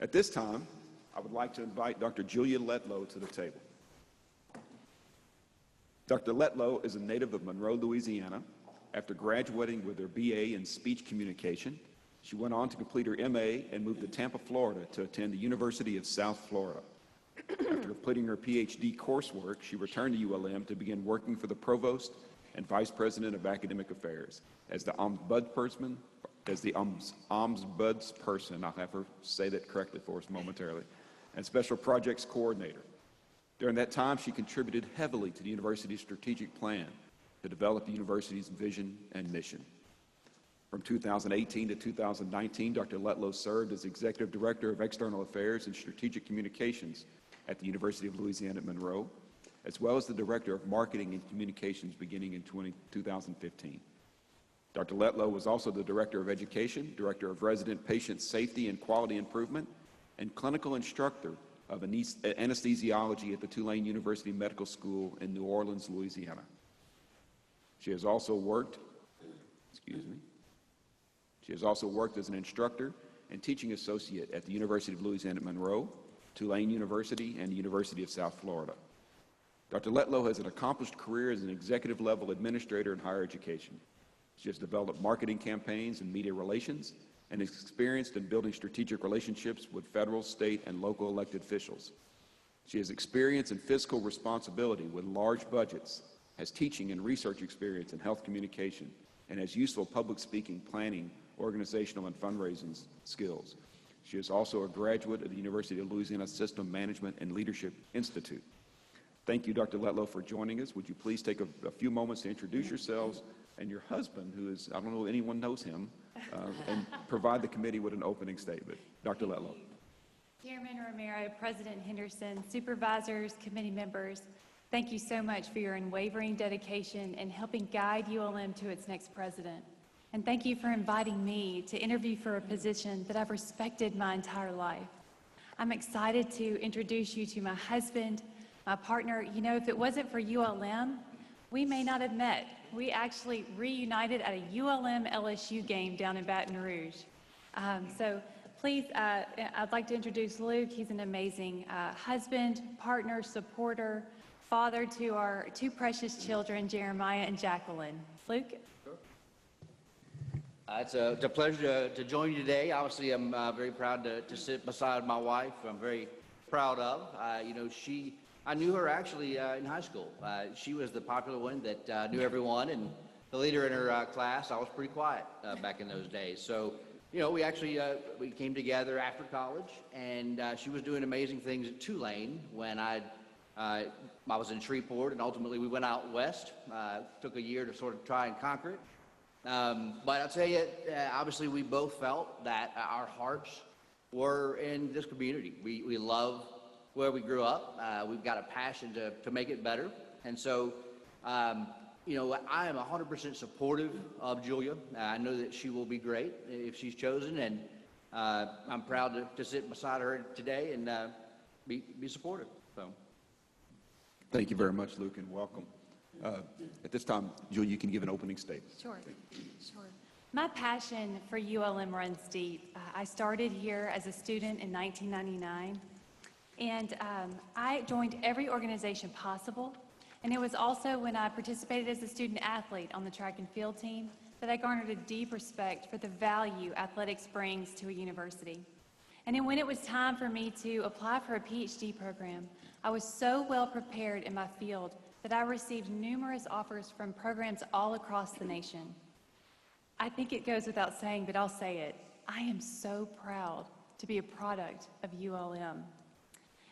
At this time, I would like to invite Dr. Julia Letlow to the table. Dr. Letlow is a native of Monroe, Louisiana. After graduating with her BA in speech communication, she went on to complete her MA and moved to Tampa, Florida to attend the University of South Florida. After completing her PhD coursework, she returned to ULM to begin working for the Provost and Vice President of Academic Affairs as the ombudsperson. I'll have her say that correctly for us momentarily, and Special Projects Coordinator. During that time, she contributed heavily to the university's strategic plan to develop the university's vision and mission. From 2018 to 2019, Dr. Letlow served as Executive Director of External Affairs and Strategic Communications at the University of Louisiana at Monroe, as well as the Director of Marketing and Communications beginning in 2015. Dr. Letlow was also the Director of Education, Director of Resident Patient Safety and Quality Improvement, and Clinical Instructor of Anesthesiology at the Tulane University Medical School in New Orleans, Louisiana. She has also worked as an instructor and teaching associate at the University of Louisiana at Monroe, Tulane University, and the University of South Florida. Dr. Letlow has an accomplished career as an executive-level administrator in higher education. She has developed marketing campaigns and media relations and is experienced in building strategic relationships with federal, state, and local elected officials. She has experience in fiscal responsibility with large budgets, has teaching and research experience in health communication, and has useful public speaking, planning, organizational, and fundraising skills. She is also a graduate of the University of Louisiana System Management and Leadership Institute. Thank you, Dr. Letlow, for joining us. Would you please take a few moments to introduce yourselves and your husband, who is, I don't know if anyone knows him, and provide the committee with an opening statement. Dr. Letlow. Chairman Romero, President Henderson, supervisors, committee members, thank you so much for your unwavering dedication in helping guide ULM to its next president. And thank you for inviting me to interview for a position that I've respected my entire life. I'm excited to introduce you to my husband, my partner. You know, if it wasn't for ULM, we may not have met. We actually reunited at a ULM LSU game down in Baton Rouge. So please, I'd like to introduce Luke. He's an amazing husband, partner, supporter, father to our two precious children, Jeremiah and Jacqueline. Luke? It's a pleasure to join you today. Obviously, I'm very proud to sit beside my wife. I'm very proud of. I knew her actually in high school. She was the popular one that knew everyone and the leader in her class. I was pretty quiet back in those days. So, we came together after college, and she was doing amazing things at Tulane when I was in Shreveport, and ultimately we went out west. Took a year to sort of try and conquer it. But I'll tell you, obviously we both felt that our hearts were in this community. We love where we grew up. We've got a passion to make it better. And so, I am 100% supportive of Julia. I know that she will be great if she's chosen, and I'm proud to sit beside her today and be supportive. So, thank you very much, Luke, and welcome. At this time, Julia, you can give an opening statement. Sure. My passion for ULM runs deep. I started here as a student in 1999, and I joined every organization possible. And it was also when I participated as a student athlete on the track and field team that I garnered a deep respect for the value athletics brings to a university. And then when it was time for me to apply for a PhD program, I was so well prepared in my field that I received numerous offers from programs all across the nation. I think it goes without saying, but I'll say it. I am so proud to be a product of ULM.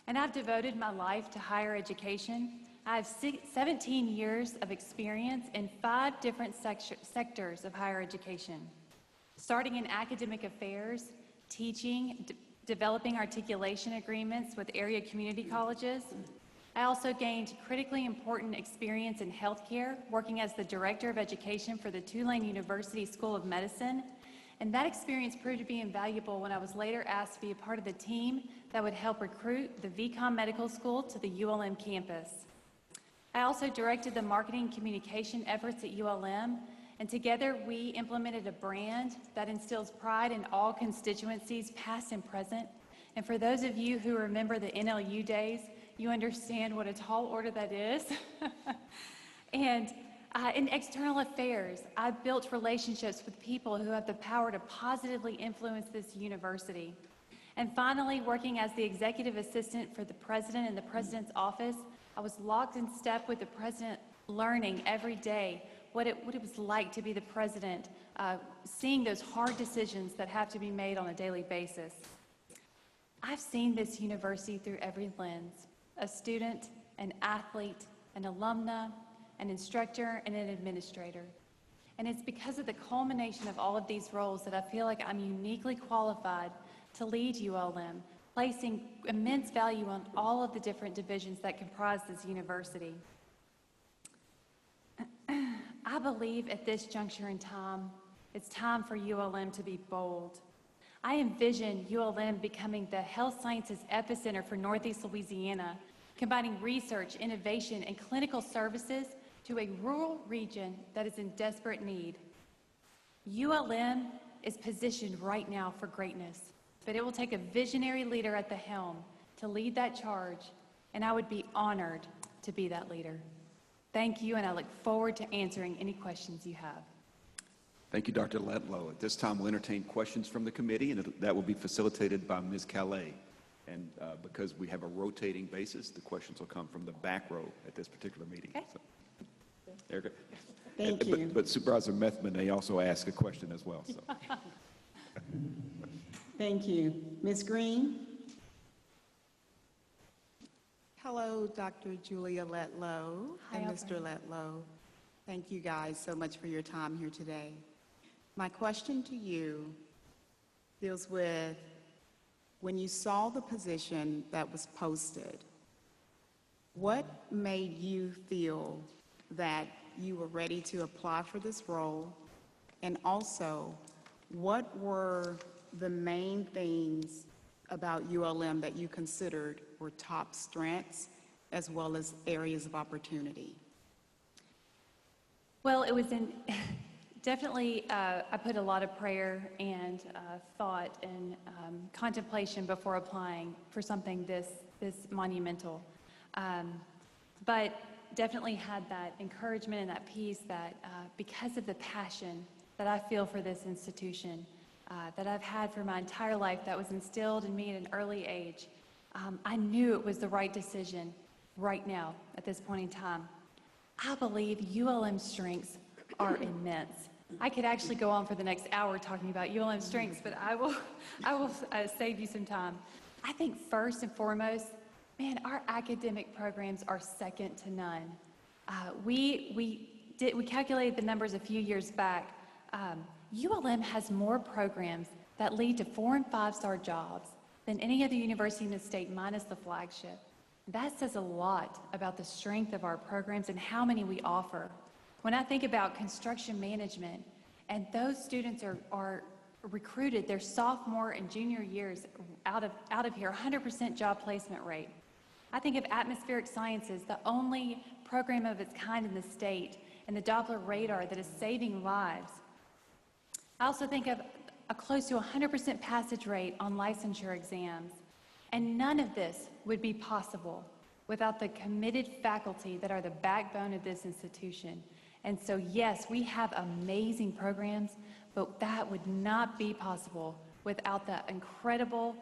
And I've devoted my life to higher education. I have 17 years of experience in 5 different sectors of higher education, starting in academic affairs, teaching, developing articulation agreements with area community colleges. I also gained critically important experience in healthcare, working as the Director of Education for the Tulane University School of Medicine. And that experience proved to be invaluable when I was later asked to be a part of the team that would help recruit the VCOM Medical School to the ULM campus. I also directed the marketing communication efforts at ULM, and together we implemented a brand that instills pride in all constituencies, past and present, And for those of you who remember the NLU days, you understand what a tall order that is. And in external affairs, I've built relationships with people who have the power to positively influence this university. And finally, working as the executive assistant for the president in the president's office, I was locked in step with the president, learning every day what it was like to be the president, seeing those hard decisions that have to be made on a daily basis. I've seen this university through every lens: a student, an athlete, an alumna, an instructor, and an administrator. And it's because of the culmination of all of these roles that I feel like I'm uniquely qualified to lead ULM, placing immense value on all of the different divisions that comprise this university. I believe at this juncture in time, it's time for ULM to be bold. I envision ULM becoming the health sciences epicenter for Northeast Louisiana, combining research, innovation, and clinical services to a rural region that is in desperate need. ULM is positioned right now for greatness, but it will take a visionary leader at the helm to lead that charge, and I would be honored to be that leader. Thank you, and I look forward to answering any questions you have. Thank you, Dr. Letlow. At this time, we'll entertain questions from the committee, and that will be facilitated by Ms. Calais. And because we have a rotating basis, the questions will come from the back row at this particular meeting. Okay. So, Erica. Thank you. But Supervisor Methman may also ask a question as well. So. Thank you. Ms. Green? Hello, Dr. Julia Letlow and Hi, Mr. Letlow. Thank you guys so much for your time here today. My question to you deals with when you saw the position that was posted, what made you feel that you were ready to apply for this role? And also, what were the main things about ULM that you considered were top strengths as well as areas of opportunity? Well, it was definitely, I put a lot of prayer and thought and contemplation before applying for something this monumental. But definitely had that encouragement and that peace that because of the passion that I feel for this institution, that I've had for my entire life, that was instilled in me at an early age, I knew it was the right decision right now at this point in time. I believe ULM's strengths are immense. I could actually go on for the next hour talking about ULM's strengths, but I will save you some time. I think first and foremost, man, our academic programs are second to none. We calculated the numbers a few years back. ULM has more programs that lead to 4- and 5-star jobs than any other university in the state, minus the flagship. That says a lot about the strength of our programs and how many we offer. When I think about construction management, and those students are recruited their sophomore and junior years out of here, 100% job placement rate. I think of atmospheric sciences, the only program of its kind in the state, and the Doppler radar that is saving lives. I also think of a close to 100% passage rate on licensure exams. And none of this would be possible without the committed faculty that are the backbone of this institution. And so, yes, we have amazing programs, but that would not be possible without the incredible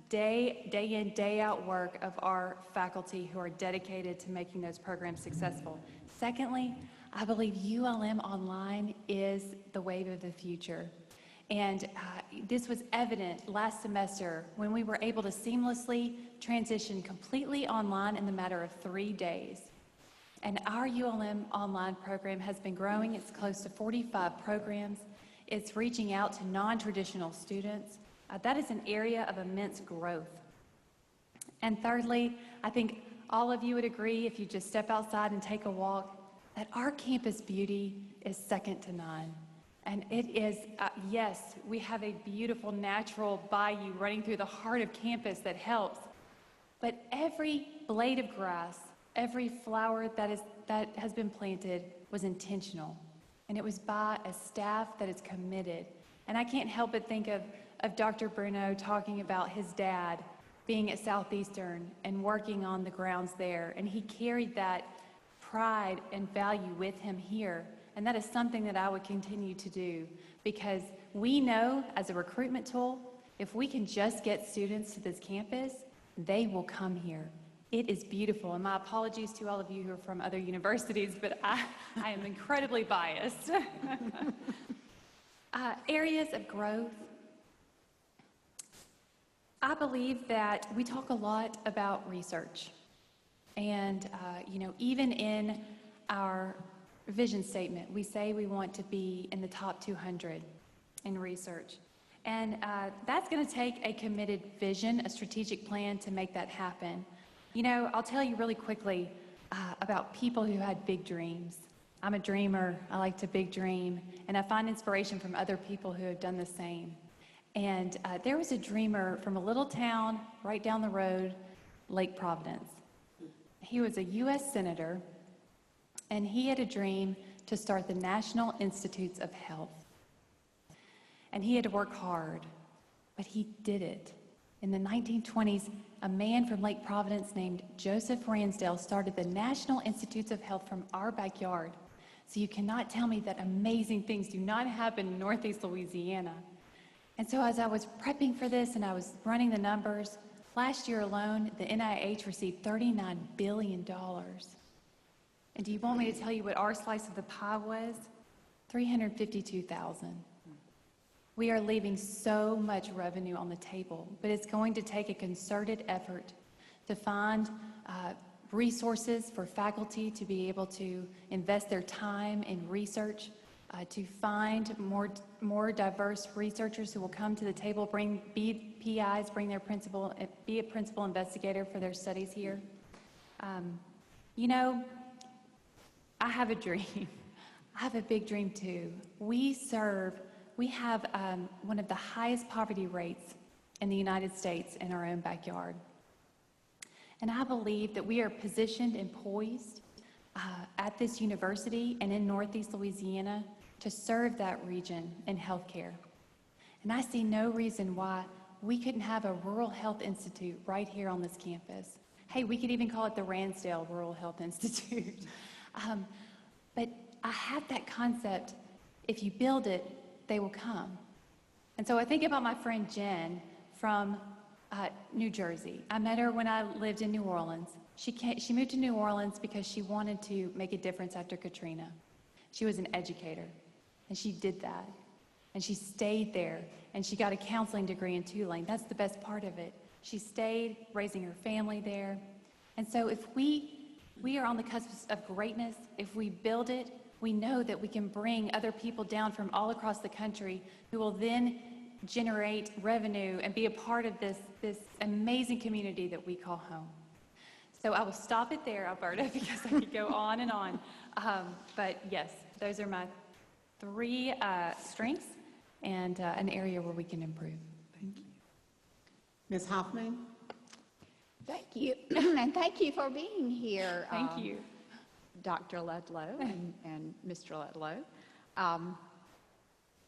day in, day out work of our faculty who are dedicated to making those programs successful. Secondly, I believe ULM Online is the wave of the future. And this was evident last semester when we were able to seamlessly transition completely online in the matter of 3 days. And our ULM online program has been growing. It's close to 45 programs. It's reaching out to non-traditional students. That is an area of immense growth. And thirdly, I think all of you would agree, if you just step outside and take a walk, that our campus beauty is second to none. And it is, yes, we have a beautiful natural bayou running through the heart of campus that helps. But every blade of grass, every flower that has been planted was intentional. And it was by a staff that is committed. And I can't help but think of Dr. Bruno talking about his dad being at Southeastern and working on the grounds there. And he carried that pride and value with him here. And that is something that I would continue to do, because we know as a recruitment tool, if we can just get students to this campus, they will come here. It is beautiful. And my apologies to all of you who are from other universities, but I am incredibly biased. Areas of growth. I believe that we talk a lot about research. And, even in our vision statement, we say we want to be in the top 200 in research. And that's going to take a committed vision, a strategic plan to make that happen. I'll tell you really quickly about people who had big dreams. I'm a dreamer. I like to big dream. And I find inspiration from other people who have done the same. And there was a dreamer from a little town right down the road, Lake Providence. He was a U.S. Senator, and he had a dream to start the National Institutes of Health. And he had to work hard, but he did it. In the 1920s, a man from Lake Providence named Joseph Ransdell started the National Institutes of Health from our backyard. So you cannot tell me that amazing things do not happen in Northeast Louisiana. And so as I was prepping for this and I was running the numbers, last year alone, the NIH received $39 billion. And do you want me to tell you what our slice of the pie was? $352,000. We are leaving so much revenue on the table, but it's going to take a concerted effort to find resources for faculty to be able to invest their time in research, to find more diverse researchers who will come to the table, be PIs, bring their principal, be a principal investigator for their studies here. I have a dream. I have a big dream too. We have one of the highest poverty rates in the United States in our own backyard. And I believe that we are positioned and poised at this university and in Northeast Louisiana to serve that region in healthcare. And I see no reason why we couldn't have a rural health institute right here on this campus. Hey, we could even call it the Ransdell Rural Health Institute. But I have that concept, if you build it, they will come. And so I think about my friend Jen from New Jersey. I met her when I lived in New Orleans. She moved to New Orleans because she wanted to make a difference after Katrina. She was an educator, and she did that. And she stayed there, and she got a counseling degree in Tulane. That's the best part of it. She stayed, raising her family there. And so if we are on the cusp of greatness, if we build it, we know that we can bring other people down from all across the country who will then generate revenue and be a part of this amazing community that we call home. So I will stop it there, Alberta, because I could go on and on. But yes, those are my three strengths and an area where we can improve. Thank you. Ms. Hoffman? Thank you, and thank you for being here. Thank you. Dr. Letlow and Mr. Letlow.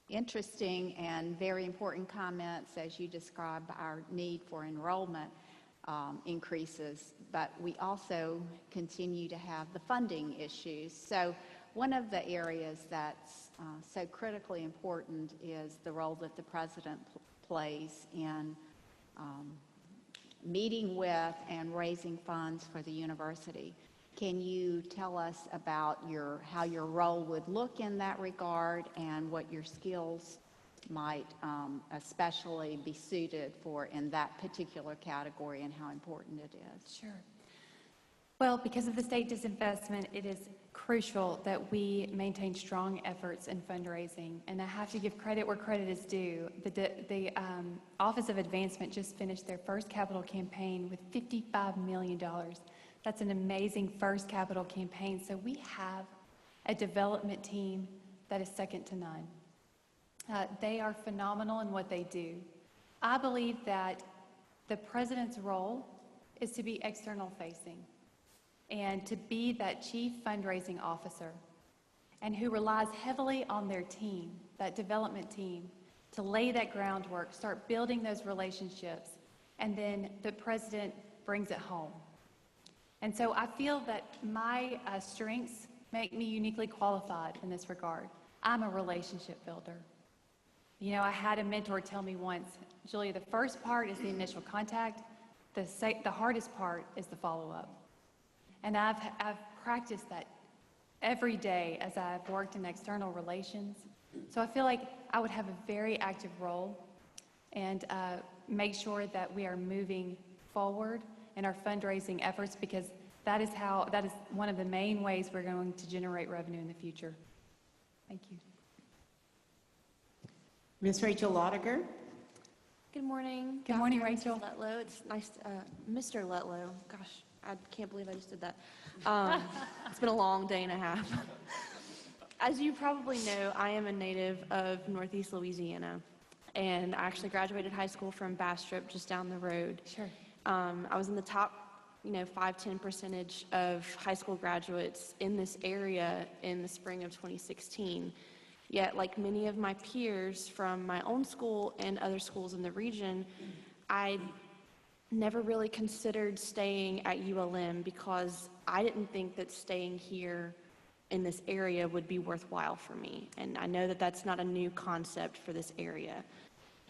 Interesting and very important comments as you describe our need for enrollment increases, but we also continue to have the funding issues. So one of the areas that's so critically important is the role that the president plays in meeting with and raising funds for the university. Can you tell us about how your role would look in that regard and what your skills might especially be suited for in that particular category and how important it is? Sure. Well, because of the state disinvestment, it is crucial that we maintain strong efforts in fundraising. And I have to give credit where credit is due. The Office of Advancement just finished their first capital campaign with $55 million. That's an amazing first capital campaign. So we have a development team that is second to none. They are phenomenal in what they do. I believe that the president's role is to be external facing and to be that chief fundraising officer and who relies heavily on their team, that development team, to lay that groundwork, start building those relationships, and then the president brings it home. And so I feel that my strengths make me uniquely qualified in this regard. I'm a relationship builder. You know, I had a mentor tell me once, Julia, the first part is the initial contact. The hardest part is the follow-up. And I've practiced that every day as I've worked in external relations. So I feel like I would have a very active role and make sure that we are moving forward in our fundraising efforts, because that is one of the main ways we're going to generate revenue in the future. Thank you. Ms. Rachel Laudiger. Good morning. Good morning, Dr. Rachel. Letlow. It's nice, Mr. Letlow. Gosh, I can't believe I just did that. It's been a long day and a half. As you probably know, I am a native of Northeast Louisiana, and I actually graduated high school from Bastrop, just down the road. Sure. I was in the top, 5-10% of high school graduates in this area in the spring of 2016. Yet, like many of my peers from my own school and other schools in the region, I never really considered staying at ULM because I didn't think that staying here in this area would be worthwhile for me. And I know that that's not a new concept for this area.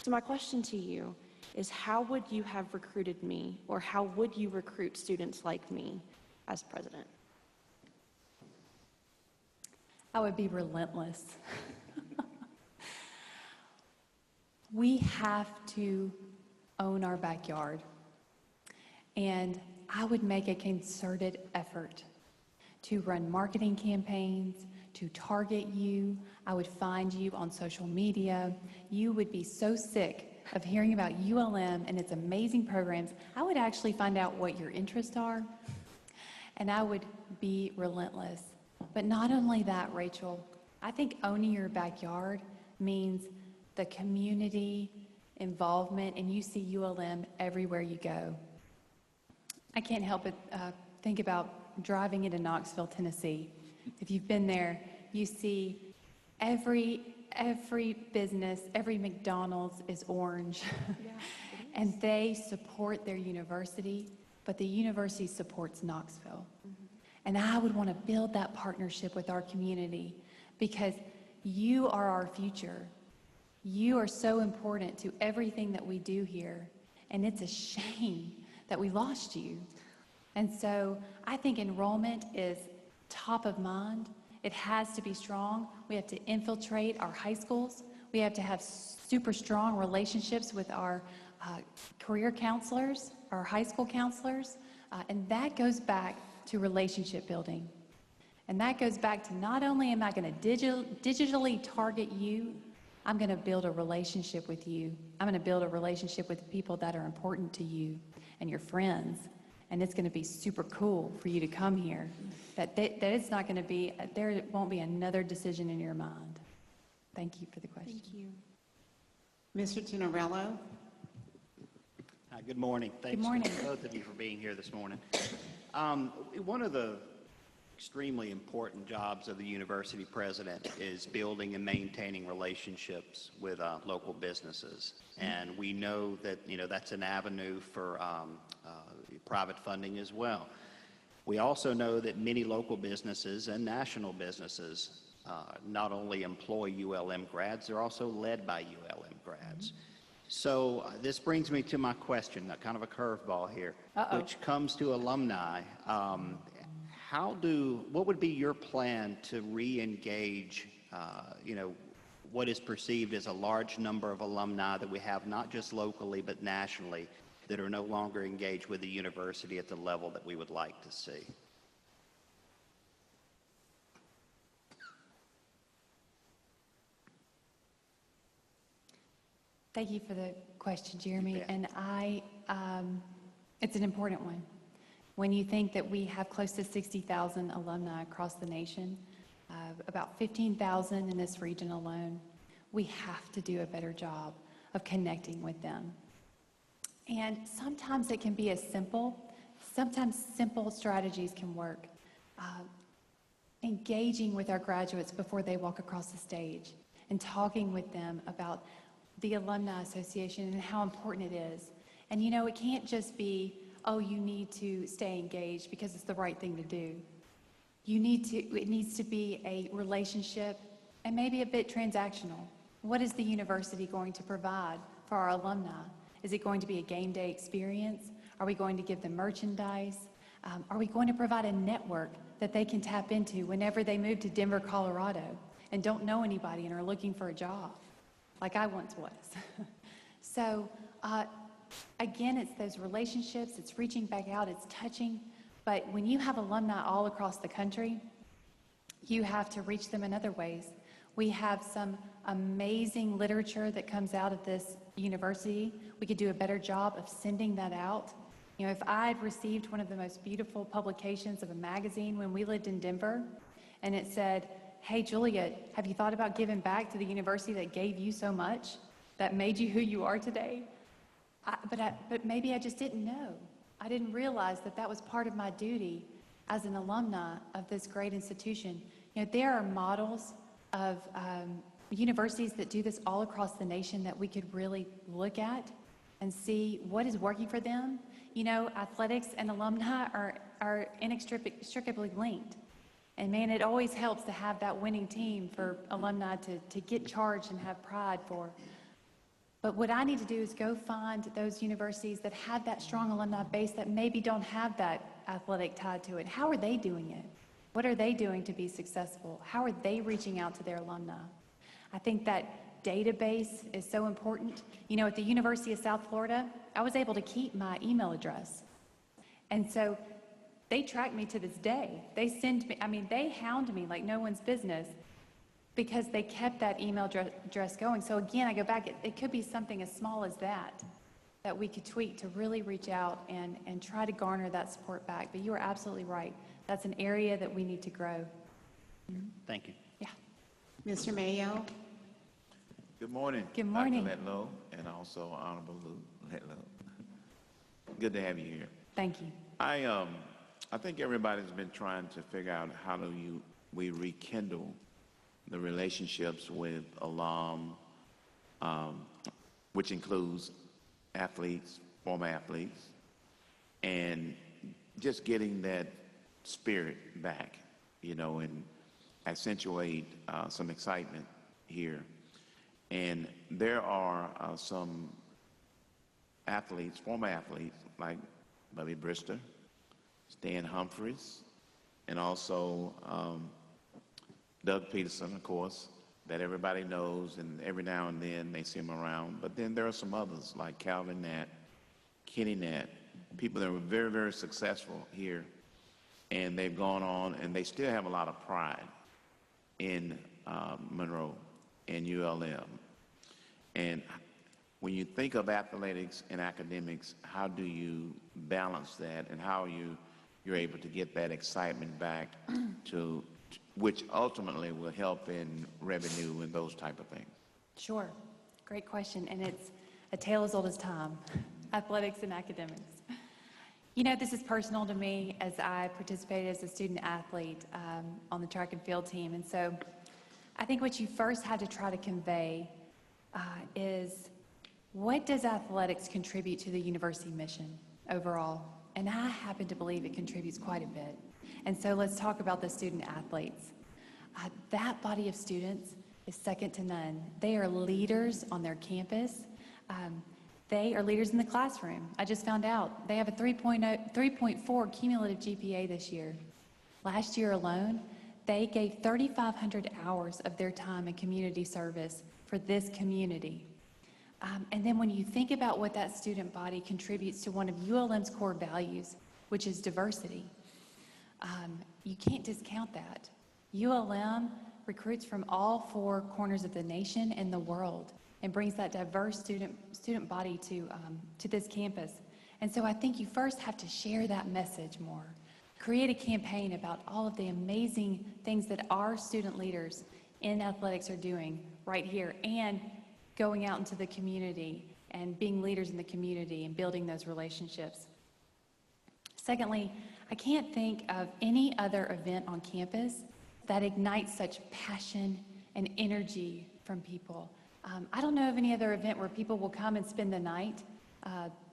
So my question to you is, how would you have recruited me, or how would you recruit students like me as president? I would be relentless. We have to own our backyard. And I would make a concerted effort to run marketing campaigns, to target you. I would find you on social media. You would be so sick of hearing about ULM and its amazing programs. I would actually find out what your interests are, and I would be relentless. But not only that, Rachel, I think owning your backyard means the community involvement, and you see ULM everywhere you go. I can't help but think about driving into Knoxville, Tennessee. If you've been there, you see every business, every McDonald's is orange. Yeah, And they support their university, but the university supports Knoxville. And I would want to build that partnership with our community, because you are our future. You are so important to everything that we do here, and it's a shame that we lost you. And so I think enrollment is top of mind. It has to be strong. We have to infiltrate our high schools. We have to have super strong relationships with our career counselors, our high school counselors, and that goes back to relationship building. And that goes back to, not only am I going to digitally target you, I'm going to build a relationship with you. I'm going to build a relationship with the people that are important to you and your friends. And it's going to be super cool for you to come here. That it's not going to be, there won't be another decision in your mind. Thank you for the question. Thank you. Mr. Tenorello. Hi, good morning. Thanks morning. to both of you for being here this morning. One of the extremely important jobs of the university president is building and maintaining relationships with local businesses. And we know that, that's an avenue for private funding as well. We also know that many local businesses and national businesses not only employ ULM grads, they're also led by ULM grads. So this brings me to my question, kind of a curveball here, which comes to alumni. What would be your plan to re-engage, what is perceived as a large number of alumni that we have, not just locally but nationally, that are no longer engaged with the university at the level that we would like to see? Thank you for the question, Jeremy. Yeah. And it's an important one. When you think that we have close to 60,000 alumni across the nation, about 15,000 in this region alone, we have to do a better job of connecting with them. And sometimes it can be sometimes simple strategies can work. Engaging with our graduates before they walk across the stage and talking with them about the Alumni Association and how important it is. And you know, it can't just be, oh, you need to stay engaged because it's the right thing to do. It needs to be a relationship and maybe a bit transactional. What is the university going to provide for our alumni? Is it going to be a game day experience? Are we going to give them merchandise? Are we going to provide a network that they can tap into whenever they move to Denver, Colorado and don't know anybody and are looking for a job, like I once was? So again, it's those relationships, it's reaching back out, it's touching. But when you have alumni all across the country, you have to reach them in other ways. We have some amazing literature that comes out of this university. We could do a better job of sending that out. You know, if I'd received one of the most beautiful publications of a magazine when we lived in Denver, and it said, hey, Julia, have you thought about giving back to the university that gave you so much, that made you who you are today? But maybe I just didn't know. I didn't realize that that was part of my duty as an alumni of this great institution. You know, there are models of universities that do this all across the nation that we could really look at and see what is working for them. You know, athletics and alumni are inextricably linked. And man, it always helps to have that winning team for alumni to get charged and have pride for. But what I need to do is go find those universities that have that strong alumni base that maybe don't have that athletic tied to it. How are they doing it? What are they doing to be successful? How are they reaching out to their alumni? I think that database is so important. You know, at the University of South Florida, I was able to keep my email address. And so they track me to this day. They send me, I mean, they hound me like no one's business because they kept that email address going. So again, I go back, it could be something as small as that we could tweak to really reach out and try to garner that support back. But you are absolutely right. That's an area that we need to grow. Thank you. Yeah. Mr. Mayo? Good morning. Good morning. Dr. Letlow, and also Honorable Letlow. Good to have you here. Thank you. I think everybody's been trying to figure out how we rekindle the relationships with alum, which includes athletes, former athletes, and just getting that spirit back, you know, and accentuate some excitement here. And there are some athletes, former athletes, like Bubby Brister, Stan Humphries, and also Doug Peterson, of course, that everybody knows, and every now and then they see him around. But then there are some others like Calvin Nat, Kenny Nat, people that were very, very successful here, and they've gone on, and they still have a lot of pride in Monroe and ULM. And when you think of athletics and academics, how do you balance that, and how you're able to get that excitement back to which ultimately will help in revenue and those type of things? Sure. Great question. And it's a tale as old as time, athletics and academics. You know, this is personal to me as I participated as a student athlete on the track and field team. And so I think what you first have to try to convey is, what does athletics contribute to the university mission overall? And I happen to believe it contributes quite a bit. And so let's talk about the student athletes. That body of students is second to none. They are leaders on their campus. They are leaders in the classroom. I just found out they have a 3.4 cumulative GPA this year. Last year alone, they gave 3,500 hours of their time in community service for this community. And then when you think about what that student body contributes to one of ULM's core values, which is diversity, you can't discount that. ULM recruits from all four corners of the nation and the world and brings that diverse student body to this campus. And so I think you first have to share that message more. Create a campaign about all of the amazing things that our student leaders in athletics are doing right here, and going out into the community and being leaders in the community and building those relationships. Secondly, I can't think of any other event on campus that ignites such passion and energy from people. I don't know of any other event where people will come and spend the night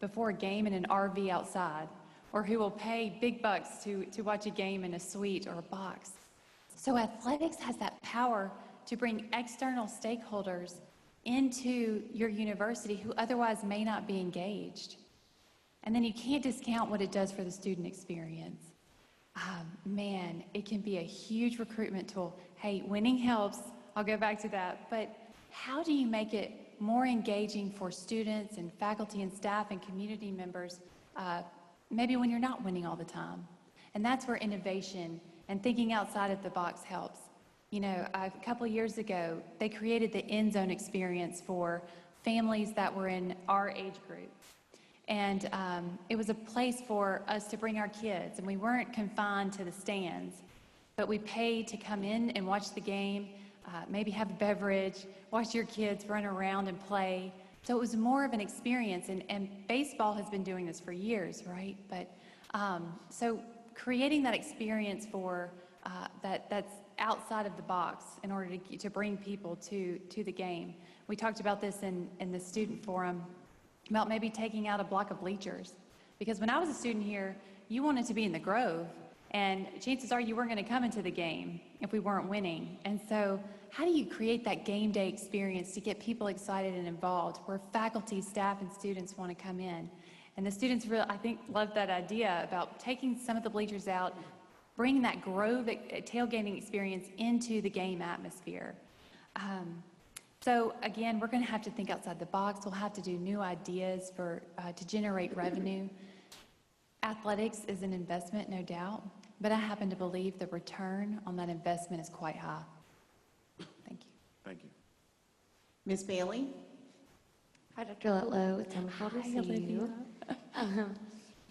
before a game in an RV outside, or who will pay big bucks to watch a game in a suite or a box. So athletics has that power to bring external stakeholders into your university who otherwise may not be engaged. And then you can't discount what it does for the student experience. Man, it can be a huge recruitment tool. Hey, winning helps. I'll go back to that. But how do you make it more engaging for students and faculty and staff and community members, maybe when you're not winning all the time? And that's where innovation and thinking outside of the box helps. You know, a couple of years ago, they created the end zone experience for families that were in our age group. And it was a place for us to bring our kids, and we weren't confined to the stands, but we paid to come in and watch the game, maybe have a beverage, watch your kids run around and play. So it was more of an experience, and baseball has been doing this for years, right? But so creating that experience for that's outside of the box in order to bring people to the game. We talked about this in the student forum, about maybe taking out a block of bleachers. Because when I was a student here, you wanted to be in the Grove, and chances are you weren't going to come into the game if we weren't winning. And so how do you create that game day experience to get people excited and involved, where faculty, staff, and students want to come in? And the students really, I think, loved that idea about taking some of the bleachers out, bringing that Grove tailgating experience into the game atmosphere. So again, we're going to have to think outside the box. We'll have to do new ideas to generate revenue. Athletics is an investment, no doubt, but I happen to believe the return on that investment is quite high. Thank you. Thank you. Ms. Bailey? Hi, Dr. Letlow. It's wonderful to see Olivia. you.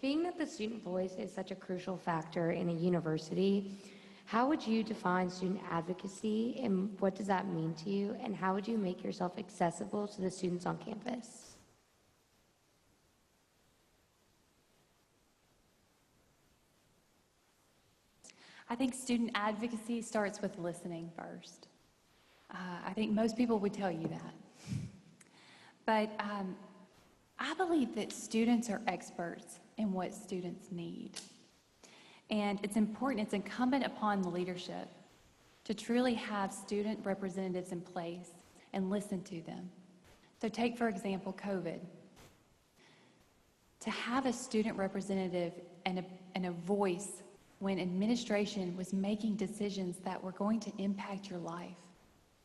Being that the student voice is such a crucial factor in a university, how would you define student advocacy, and what does that mean to you, and how would you make yourself accessible to the students on campus? I think student advocacy starts with listening first. I think most people would tell you that. But I believe that students are experts in what students need. And it's important, it's incumbent upon the leadership to truly have student representatives in place and listen to them. So take, for example, COVID. To have a student representative and a voice when administration was making decisions that were going to impact your life,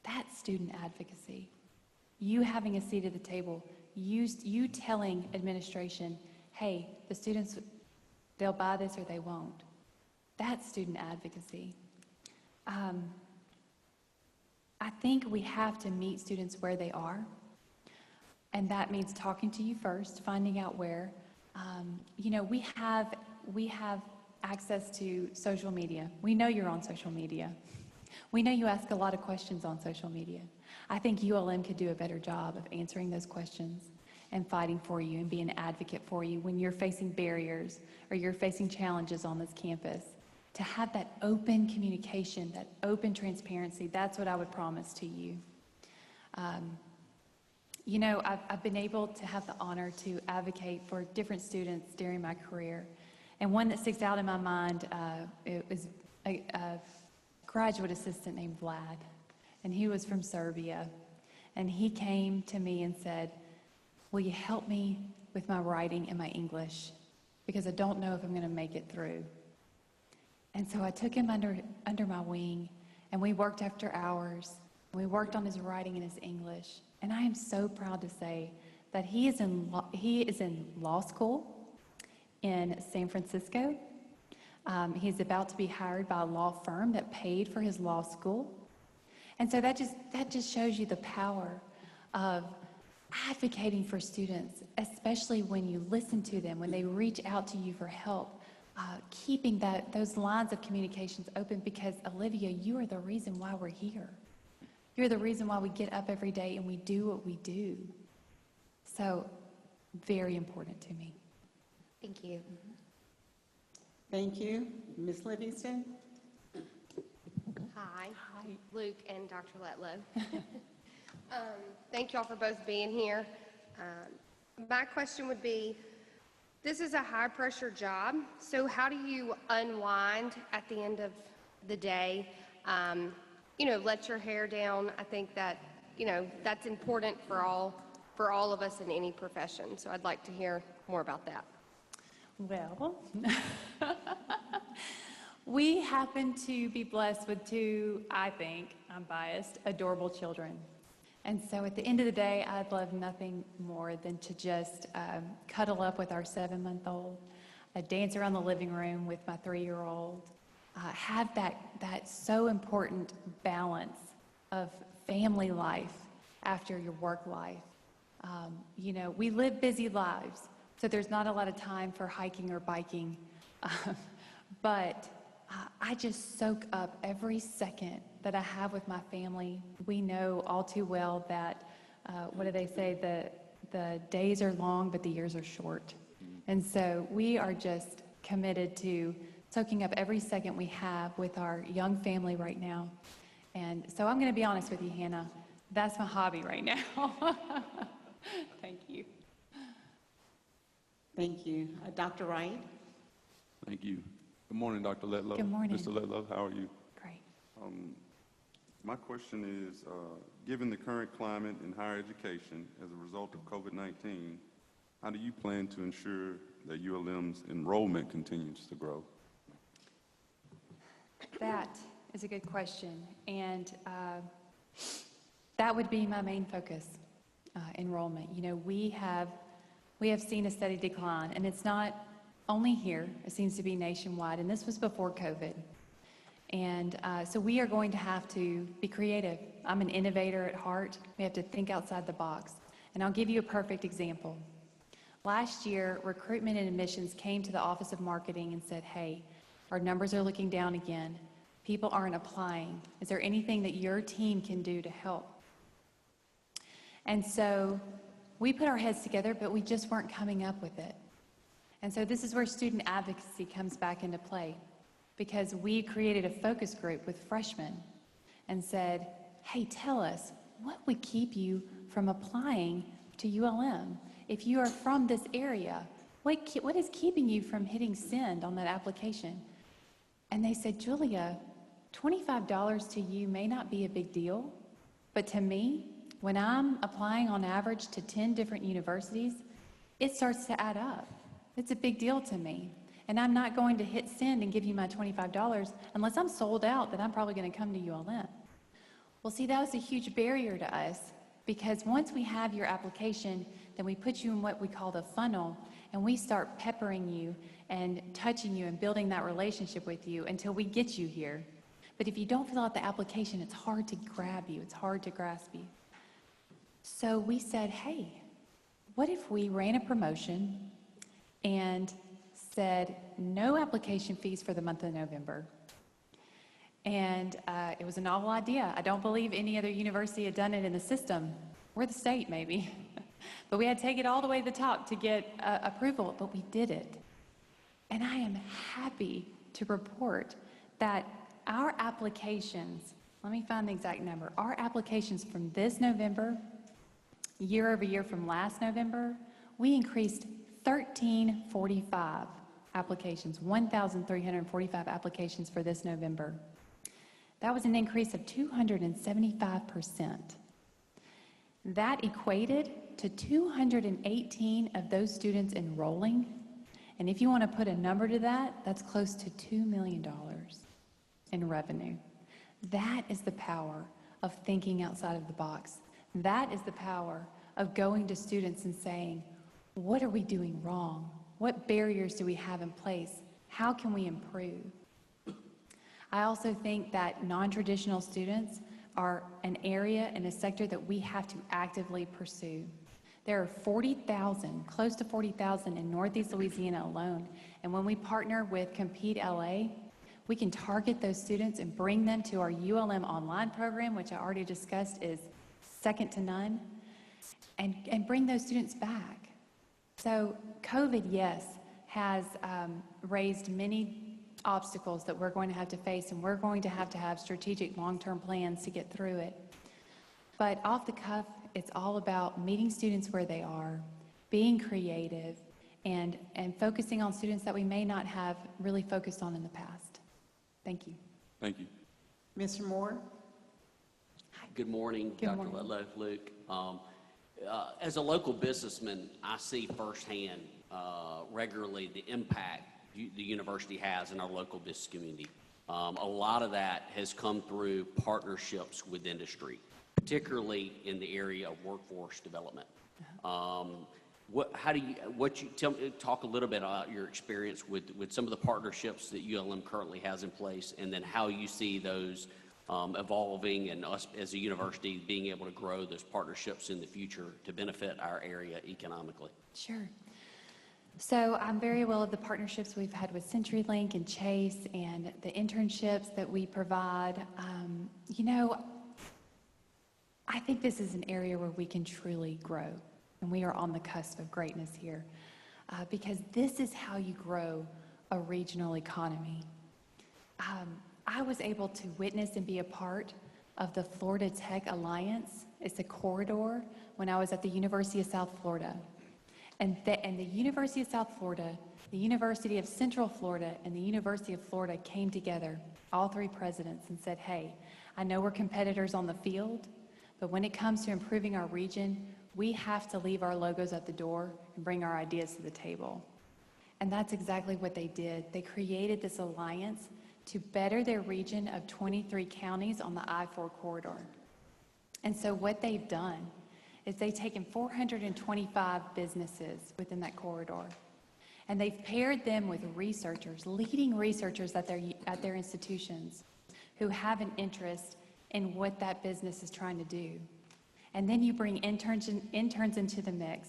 that's student advocacy. You having a seat at the table, you telling administration, hey, the students, they'll buy this or they won't. That's student advocacy. I think we have to meet students where they are, and that means talking to you first, finding out where. You know, we have access to social media. We know you're on social media. We know you ask a lot of questions on social media. I think ULM could do a better job of answering those questions and fighting for you and being an advocate for you when you're facing barriers or you're facing challenges on this campus. To have that open communication, that open transparency, that's what I would promise to you. You know, I've been able to have the honor to advocate for different students during my career. And one that sticks out in my mind, it was a graduate assistant named Vlad. And he was from Serbia. And he came to me and said, will you help me with my writing and my English? Because I don't know if I'm going to make it through. And so I took him under my wing, and we worked after hours. We worked on his writing and his English. And I am so proud to say that he is in law school in San Francisco. He's about to be hired by a law firm that paid for his law school. And so that just shows you the power of advocating for students, especially when you listen to them, when they reach out to you for help. Keeping those lines of communications open, because Olivia, you are the reason why we're here. You're the reason why we get up every day and we do what we do. So, very important to me. Thank you. Thank you. Ms. Livingston? Hi, Luke and Dr. Letlow. Thank you all for both being here. My question would be, this is a high-pressure job, so how do you unwind at the end of the day? Let your hair down. I think that, that's important for all of us in any profession, so I'd like to hear more about that. Well, we happen to be blessed with two, I think, I'm biased, adorable children. And so at the end of the day, I'd love nothing more than to just cuddle up with our 7-month-old, dance around the living room with my 3-year-old, have that so important balance of family life after your work life. We live busy lives, so there's not a lot of time for hiking or biking, but I just soak up every second that I have with my family. We know all too well that, what do they say, the days are long, but the years are short. And so we are just committed to soaking up every second we have with our young family right now. And so I'm going to be honest with you, Hannah, that's my hobby right now. Thank you. Thank you. Dr. Wright? Thank you. Good morning, Dr. Letlow. Good morning. Mr. Letlow, how are you? Great. My question is, given the current climate in higher education as a result of COVID-19, how do you plan to ensure that ULM's enrollment continues to grow? That is a good question, and that would be my main focus, enrollment. We have seen a steady decline, and it's not only here. It seems to be nationwide, and this was before COVID. And so we are going to have to be creative. I'm an innovator at heart. We have to think outside the box. And I'll give you a perfect example. Last year, recruitment and admissions came to the Office of Marketing and said, hey, our numbers are looking down again. People aren't applying. Is there anything that your team can do to help? And so we put our heads together, but we just weren't coming up with it. And so this is where student advocacy comes back into play, because we created a focus group with freshmen and said, hey, tell us, what would keep you from applying to ULM? If you are from this area, what is keeping you from hitting send on that application? And they said, Julia, $25 to you may not be a big deal, but to me, when I'm applying on average to 10 different universities, it starts to add up. It's a big deal to me. And I'm not going to hit send and give you my $25 unless I'm sold out that I'm probably going to come to ULM. Well, see, that was a huge barrier to us, because once we have your application, then we put you in what we call the funnel, and we start peppering you and touching you and building that relationship with you until we get you here. But if you don't fill out the application, it's hard to grab you. It's hard to grasp you. So we said, hey, what if we ran a promotion and said no application fees for the month of November? And it was a novel idea. I don't believe any other university had done it in the system, or the state maybe. But we had to take it all the way to the top to get approval, but we did it. And I am happy to report that our applications, let me find the exact number, our applications from this November, year over year from last November, we increased 1,345 applications, 1,345 applications for this November. That was an increase of 275%. That equated to 218 of those students enrolling. And if you want to put a number to that, that's close to $2 million in revenue. That is the power of thinking outside of the box. That is the power of going to students and saying, what are we doing wrong? What barriers do we have in place? How can we improve? I also think that non-traditional students are an area and a sector that we have to actively pursue. There are 40,000, close to 40,000 in Northeast Louisiana alone. And when we partner with Compete LA, we can target those students and bring them to our ULM online program, which I already discussed is second to none, and bring those students back. So COVID, yes, has raised many obstacles that we're going to have to face, and we're going to have strategic long-term plans to get through it. But off the cuff, it's all about meeting students where they are, being creative, and focusing on students that we may not have really focused on in the past. Thank you. Thank you. Mr. Moore? Good morning, Good Dr. morning. Letlow, Luke. As a local businessman, I see firsthand regularly the impact the university has in our local business community. A lot of that has come through partnerships with industry, particularly in the area of workforce development. Talk a little bit about your experience with some of the partnerships that ULM currently has in place, and then how you see those evolving, and us as a university being able to grow those partnerships in the future to benefit our area economically. Sure. So I'm very aware of the partnerships we've had with CenturyLink and Chase, and the internships that we provide. I think this is an area where we can truly grow, and we are on the cusp of greatness here, because this is how you grow a regional economy. I was able to witness and be a part of the Florida Tech Alliance. It's a corridor when I was at the University of South Florida. And the University of South Florida, the University of Central Florida, and the University of Florida came together, all three presidents, and said, hey, I know we're competitors on the field, but when it comes to improving our region, we have to leave our logos at the door and bring our ideas to the table. And that's exactly what they did. They created this alliance to better their region of 23 counties on the I-4 corridor. And so what they've done is they've taken 425 businesses within that corridor, and they've paired them with researchers, leading researchers at their institutions, who have an interest in what that business is trying to do. And then you bring interns into the mix.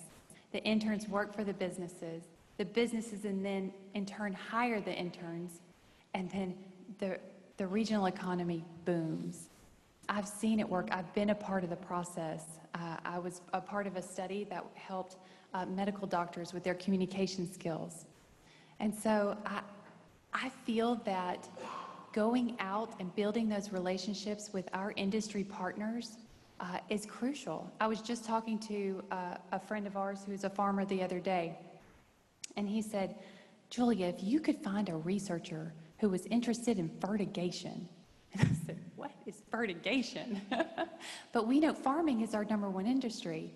The interns work for the businesses and then in turn hire the interns, and then the regional economy booms. I've seen it work. I've been a part of the process. I was a part of a study that helped medical doctors with their communication skills. And so I feel that going out and building those relationships with our industry partners is crucial. I was just talking to a friend of ours who's a farmer the other day, and he said, Julia, if you could find a researcher who was interested in fertigation. And I said, what is fertigation? But we know farming is our #1 industry.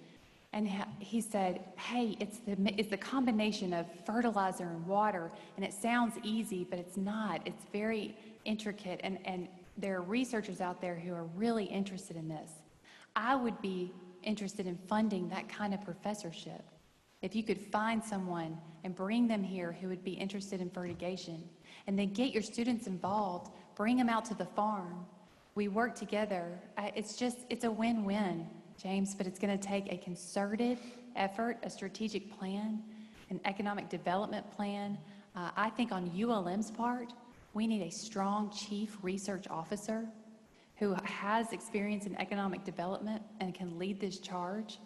And he said, hey, it's the combination of fertilizer and water, and it sounds easy, but it's not. It's very intricate, and there are researchers out there who are really interested in this. I would be interested in funding that kind of professorship. If you could find someone and bring them here who would be interested in fertigation, and then get your students involved, bring them out to the farm. We work together. It's a win-win, James, but it's going to take a concerted effort, a strategic plan, an economic development plan. I think on ULM's part, we need a strong chief research officer who has experience in economic development and can lead this charge.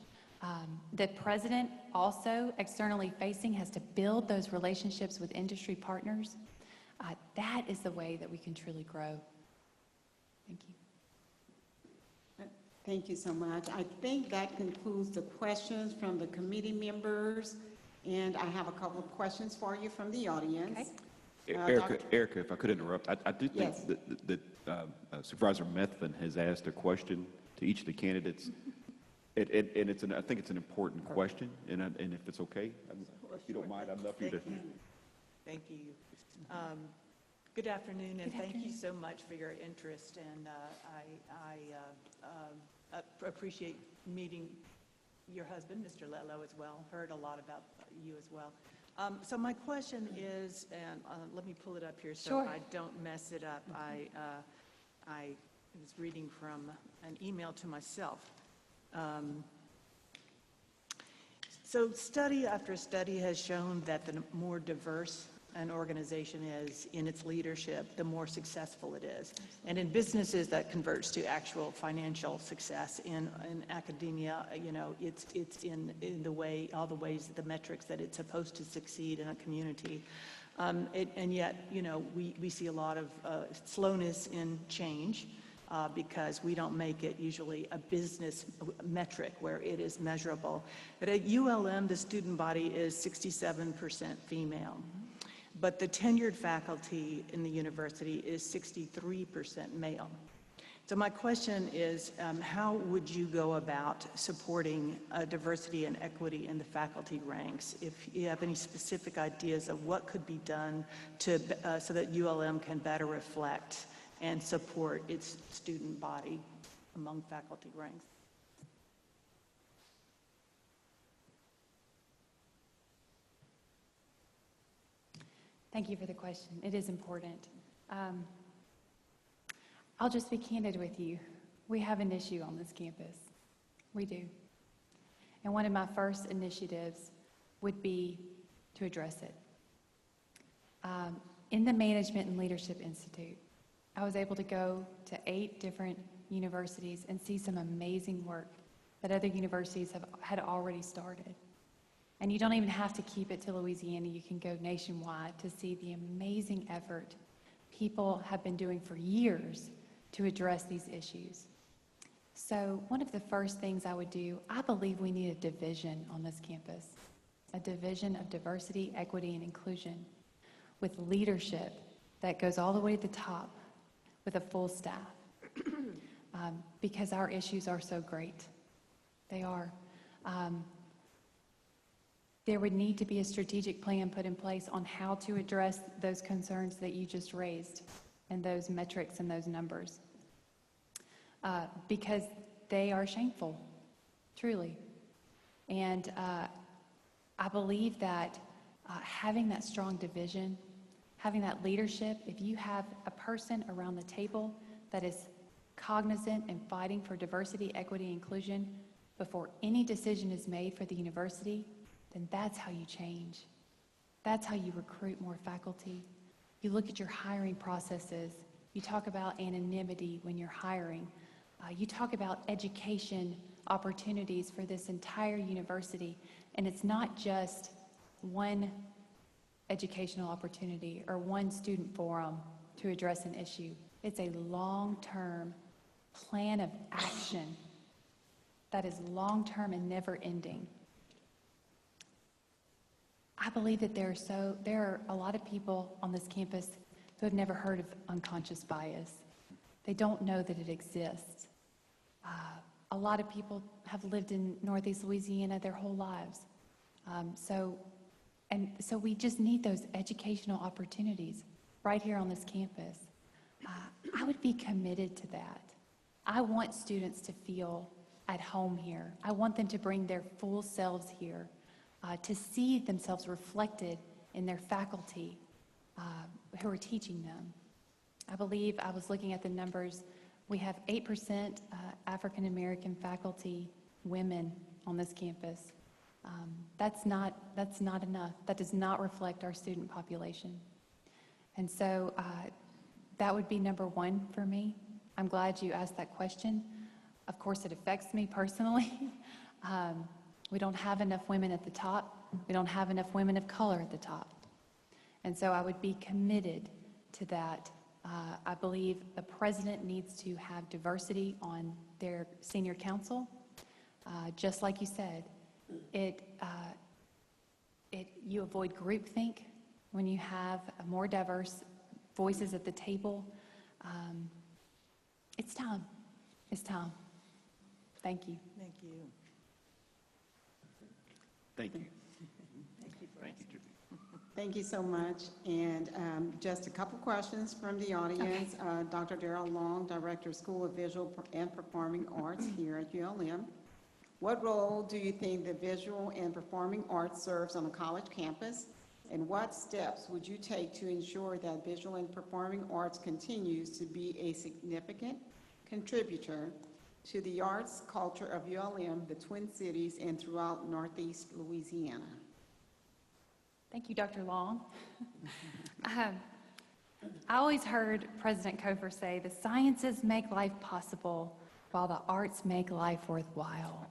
The president, also externally facing, has to build those relationships with industry partners. That is the way that we can truly grow. Thank you. Thank you so much. I think that concludes the questions from the committee members, and I have a couple of questions for you from the audience. Okay. Erica, if I could interrupt, I do think Yes. that Supervisor Methvin has asked a question to each of the candidates, and I think it's an important question, and if it's okay, if you don't mind, I'd love for you to. Thank you. Good afternoon, and thank you so much for your interest, and I appreciate meeting your husband, Mr. Letlow, as well. Heard a lot about you as well. So my question is, and let me pull it up here so I don't mess it up. I was reading from an email to myself. So study after study has shown that the more diverse an organization is in its leadership, the more successful it is. And in businesses, that converts to actual financial success. In academia, it's in all the ways, the metrics that it's supposed to succeed in a community. And yet, we see a lot of slowness in change. because we don't make it usually a business metric where it is measurable. But at ULM, the student body is 67% female. But the tenured faculty in the university is 63% male. So my question is, how would you go about supporting diversity and equity in the faculty ranks? If you have any specific ideas of what could be done to, so that ULM can better reflect and support its student body among faculty ranks? Thank you for the question. It is important. I'll just be candid with you. We have an issue on this campus. We do. And one of my first initiatives would be to address it. In the Management and Leadership Institute, I was able to go to 8 different universities and see some amazing work that other universities had already started. And you don't even have to keep it to Louisiana. You can go nationwide to see the amazing effort people have been doing for years to address these issues. So one of the first things I would do, I believe we need a division on this campus, a division of diversity, equity, and inclusion with leadership that goes all the way to the top with a full staff because our issues are so great. They are. There would need to be a strategic plan put in place on how to address those concerns that you just raised and those metrics and those numbers because they are shameful, truly. And I believe that having that strong division, having that leadership, if you have a person around the table that is cognizant and fighting for diversity, equity, inclusion before any decision is made for the university, then that's how you change. That's how you recruit more faculty. You look at your hiring processes. You talk about anonymity when you're hiring. You talk about education opportunities for this entire university. And it's not just one educational opportunity or one student forum to address an issue. It's a long-term plan of action that is long-term and never-ending. I believe that there are a lot of people on this campus who have never heard of unconscious bias. They don't know that it exists. A lot of people have lived in Northeast Louisiana their whole lives. So we just need those educational opportunities right here on this campus. I would be committed to that. I want students to feel at home here. I want them to bring their full selves here. To see themselves reflected in their faculty who are teaching them. I believe I was looking at the numbers. We have 8% African American faculty women on this campus. That's not enough. That does not reflect our student population. And so that would be number one for me. I'm glad you asked that question. Of course, it affects me personally. We don't have enough women at the top. We don't have enough women of color at the top. And so I would be committed to that. I believe the president needs to have diversity on their senior council. Just like you said, you avoid groupthink when you have more diverse voices at the table. It's time. It's time. Thank you. Thank you. Thank you. Thank you for asking. Thank you so much. And just a couple questions from the audience. Okay. Dr. Darrell Long, Director of School of Visual and Performing Arts here at ULM. What role do you think the visual and performing arts serves on a college campus? And what steps would you take to ensure that visual and performing arts continues to be a significant contributor to the arts culture of ULM, the Twin Cities, and throughout Northeast Louisiana? Thank you, Dr. Long. I always heard President Kofer say, the sciences make life possible while the arts make life worthwhile.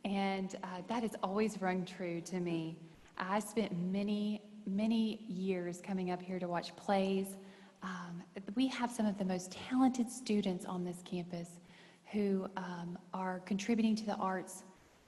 And that has always rung true to me. I spent many, many years coming up here to watch plays, We have some of the most talented students on this campus who are contributing to the arts,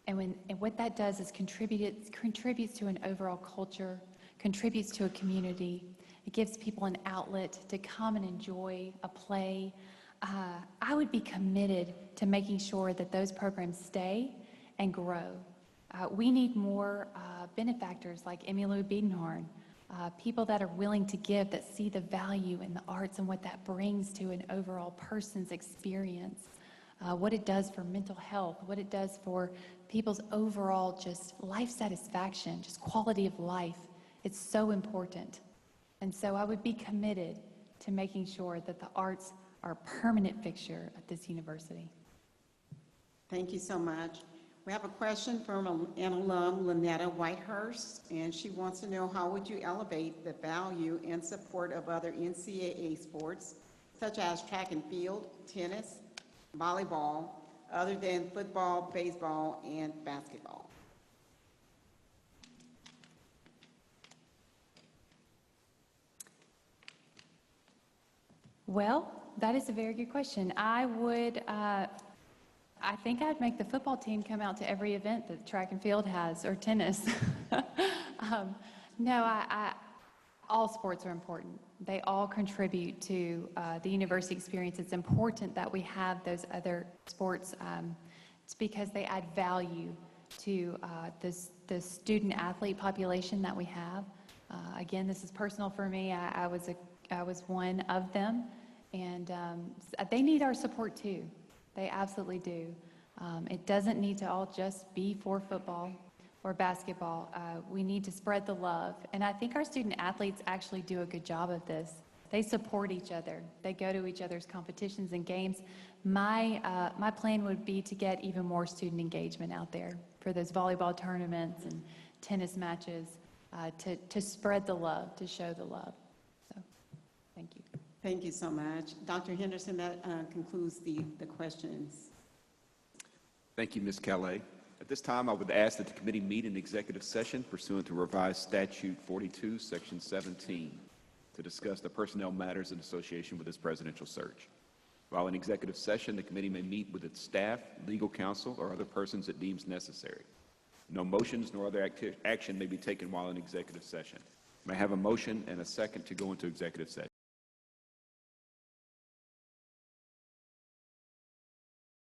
and what that does is contributes to an overall culture, contributes to a community. It gives people an outlet to come and enjoy a play. I would be committed to making sure that those programs stay and grow. We need more benefactors like Emmylou Biedenhorn, people that are willing to give, that see the value in the arts and what that brings to an overall person's experience, what it does for mental health, what it does for people's overall just life satisfaction, just quality of life. It's so important. And so I would be committed to making sure that the arts are a permanent fixture at this university. Thank you so much. We have a question from an alum, Lynetta Whitehurst, and she wants to know, how would you elevate the value and support of other NCAA sports, such as track and field, tennis, volleyball, other than football, baseball, and basketball? Well, that is a very good question. I think I'd make the football team come out to every event that track and field has, or tennis. No, all sports are important. They all contribute to the university experience. It's important that we have those other sports. It's because they add value to the student athlete population that we have. Again, this is personal for me. I was one of them, and they need our support too. They absolutely do. It doesn't need to all just be for football or basketball. We need to spread the love. And I think our student athletes actually do a good job of this. They support each other. They go to each other's competitions and games. My plan would be to get even more student engagement out there for those volleyball tournaments and tennis matches, to spread the love, to show the love. So, thank you. Thank you so much. Dr. Henderson, that concludes the questions. Thank you, Ms. Calais. At this time, I would ask that the committee meet in executive session pursuant to revised statute 42, section 17, to discuss the personnel matters in association with this presidential search. While in executive session, the committee may meet with its staff, legal counsel, or other persons it deems necessary. No motions nor other action may be taken while in executive session. May I have a motion and a second to go into executive session?